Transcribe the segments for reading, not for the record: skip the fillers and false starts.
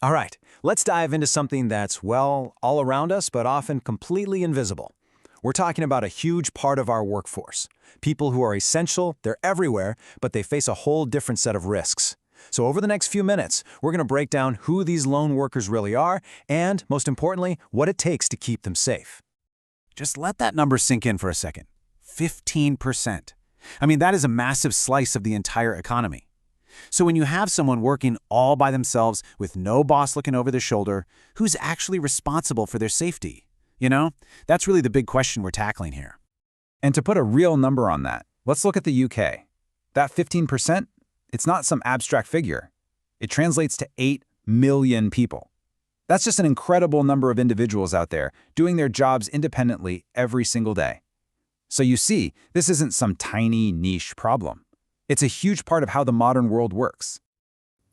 All right, let's dive into something that's, well, all around us, but often completely invisible. We're talking about a huge part of our workforce. People who are essential, they're everywhere, but they face a whole different set of risks. So over the next few minutes, we're going to break down who these lone workers really are and, most importantly, what it takes to keep them safe. Just let that number sink in for a second. 15%. I mean, that is a massive slice of the entire economy. So when you have someone working all by themselves with no boss looking over their shoulder, who's actually responsible for their safety? That's really the big question we're tackling here. And to put a real number on that, let's look at the UK. That 15%, it's not some abstract figure. It translates to 8 million people. That's just an incredible number of individuals out there doing their jobs independently every single day. So you see, this isn't some tiny niche problem. It's a huge part of how the modern world works.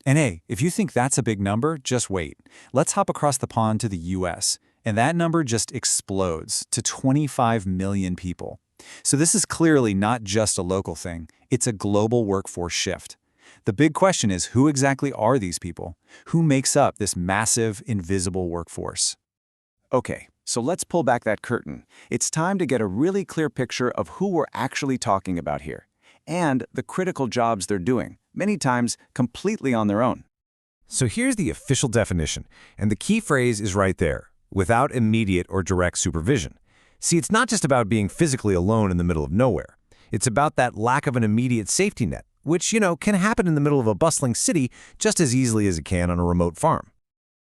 And hey, if you think that's a big number, just wait. Let's hop across the pond to the US, and that number just explodes to 25 million people. So this is clearly not just a local thing, it's a global workforce shift. The big question is, who exactly are these people? Who makes up this massive, invisible workforce? Okay, so let's pull back that curtain. It's time to get a really clear picture of who we're actually talking about here, and the critical jobs they're doing, many times completely on their own. So here's the official definition, and the key phrase is right there, without immediate or direct supervision. See, it's not just about being physically alone in the middle of nowhere. It's about that lack of an immediate safety net, which, can happen in the middle of a bustling city just as easily as it can on a remote farm.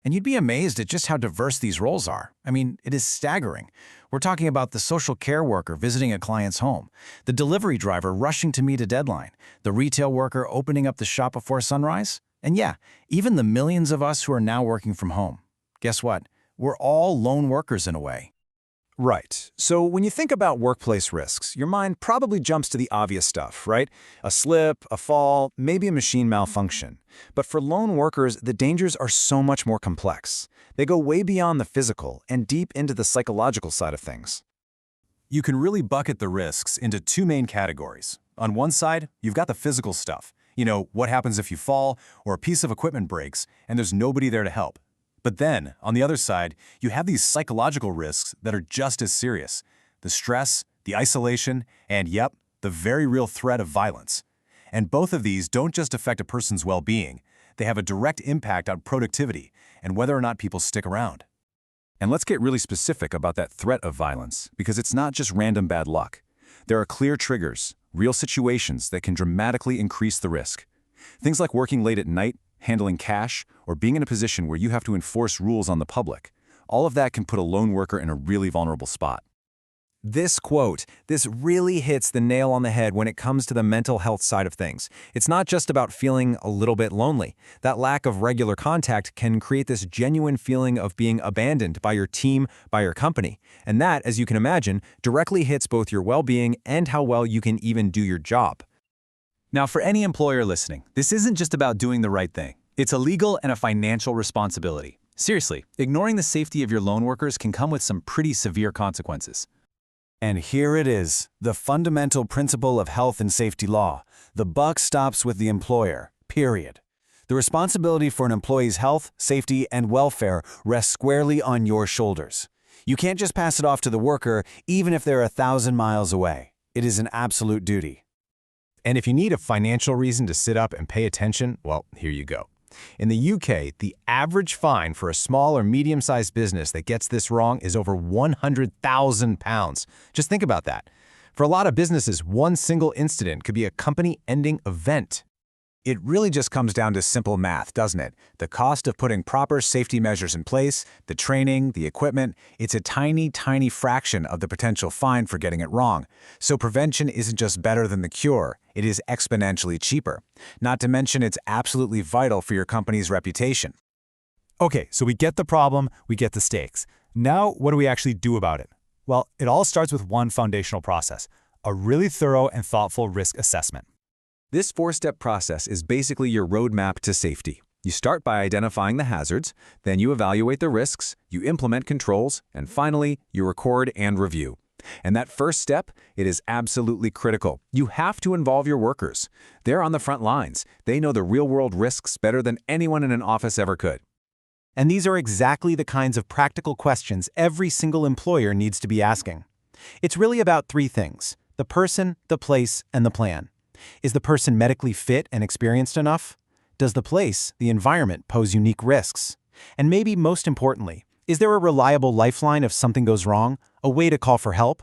And you'd be amazed at just how diverse these roles are. I mean, it is staggering. We're talking about the social care worker visiting a client's home, the delivery driver rushing to meet a deadline, the retail worker opening up the shop before sunrise, and yeah, even the millions of us who are now working from home. Guess what? We're all lone workers in a way. Right. So when you think about workplace risks, your mind probably jumps to the obvious stuff, right? A slip, a fall, maybe a machine malfunction. But for lone workers, the dangers are so much more complex. They go way beyond the physical and deep into the psychological side of things. You can really bucket the risks into two main categories. On one side, you've got the physical stuff. What happens if you fall or a piece of equipment breaks and there's nobody there to help. But then, on the other side, you have these psychological risks that are just as serious. The stress, the isolation, and yep, the very real threat of violence. And both of these don't just affect a person's well-being, they have a direct impact on productivity and whether or not people stick around. And let's get really specific about that threat of violence, because it's not just random bad luck. There are clear triggers, real situations that can dramatically increase the risk. Things like working late at night, handling cash, or being in a position where you have to enforce rules on the public. All of that can put a lone worker in a really vulnerable spot. This quote, this really hits the nail on the head when it comes to the mental health side of things. It's not just about feeling a little bit lonely. That lack of regular contact can create this genuine feeling of being abandoned by your team, by your company. And that, as you can imagine, directly hits both your well-being and how well you can even do your job. Now, for any employer listening, this isn't just about doing the right thing. It's a legal and a financial responsibility. Seriously, ignoring the safety of your lone workers can come with some pretty severe consequences. And here it is, the fundamental principle of health and safety law. The buck stops with the employer, period. The responsibility for an employee's health, safety, and welfare rests squarely on your shoulders. You can't just pass it off to the worker, even if they're 1,000 miles away. It is an absolute duty. And if you need a financial reason to sit up and pay attention, well, here you go. In the UK, the average fine for a small or medium-sized business that gets this wrong is over £100,000. Just think about that. For a lot of businesses, one single incident could be a company-ending event. It really just comes down to simple math, doesn't it? The cost of putting proper safety measures in place, the training, the equipment, it's a tiny, tiny fraction of the potential fine for getting it wrong. So prevention isn't just better than the cure, it is exponentially cheaper. Not to mention it's absolutely vital for your company's reputation. Okay, so we get the problem, we get the stakes. Now, what do we actually do about it? Well, it all starts with one foundational process, a really thorough and thoughtful risk assessment. This four-step process is basically your roadmap to safety. You start by identifying the hazards, then you evaluate the risks, you implement controls, and finally, you record and review. And that first step, it is absolutely critical. You have to involve your workers. They're on the front lines. They know the real-world risks better than anyone in an office ever could. And these are exactly the kinds of practical questions every single employer needs to be asking. It's really about three things: the person, the place, and the plan. Is the person medically fit and experienced enough? Does the place, the environment, pose unique risks? And maybe most importantly, is there a reliable lifeline if something goes wrong, a way to call for help?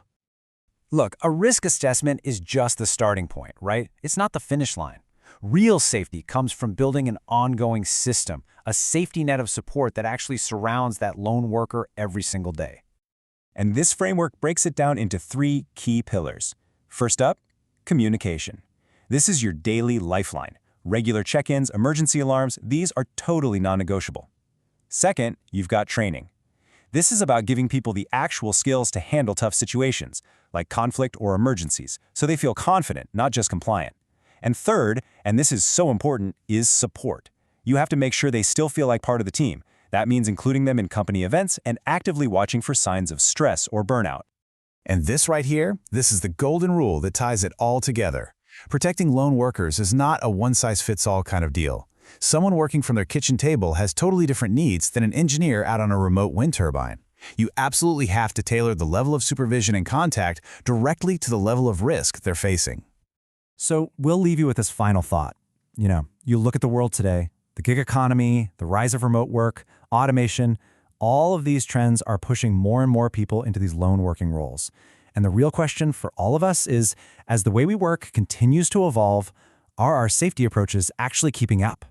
Look, a risk assessment is just the starting point, right? It's not the finish line. Real safety comes from building an ongoing system, a safety net of support that actually surrounds that lone worker every single day. And this framework breaks it down into three key pillars. First up, communication. This is your daily lifeline. Regular check-ins, emergency alarms, these are totally non-negotiable. Second, you've got training. This is about giving people the actual skills to handle tough situations, like conflict or emergencies, so they feel confident, not just compliant. And third, and this is so important, is support. You have to make sure they still feel like part of the team. That means including them in company events and actively watching for signs of stress or burnout. And this right here, this is the golden rule that ties it all together. Protecting lone workers is not a one-size-fits-all kind of deal. Someone working from their kitchen table has totally different needs than an engineer out on a remote wind turbine. You absolutely have to tailor the level of supervision and contact directly to the level of risk they're facing. So we'll leave you with this final thought. You look at the world today, the gig economy, the rise of remote work, automation, all of these trends are pushing more and more people into these lone working roles. And the real question for all of us is, as the way we work continues to evolve, are our safety approaches actually keeping up?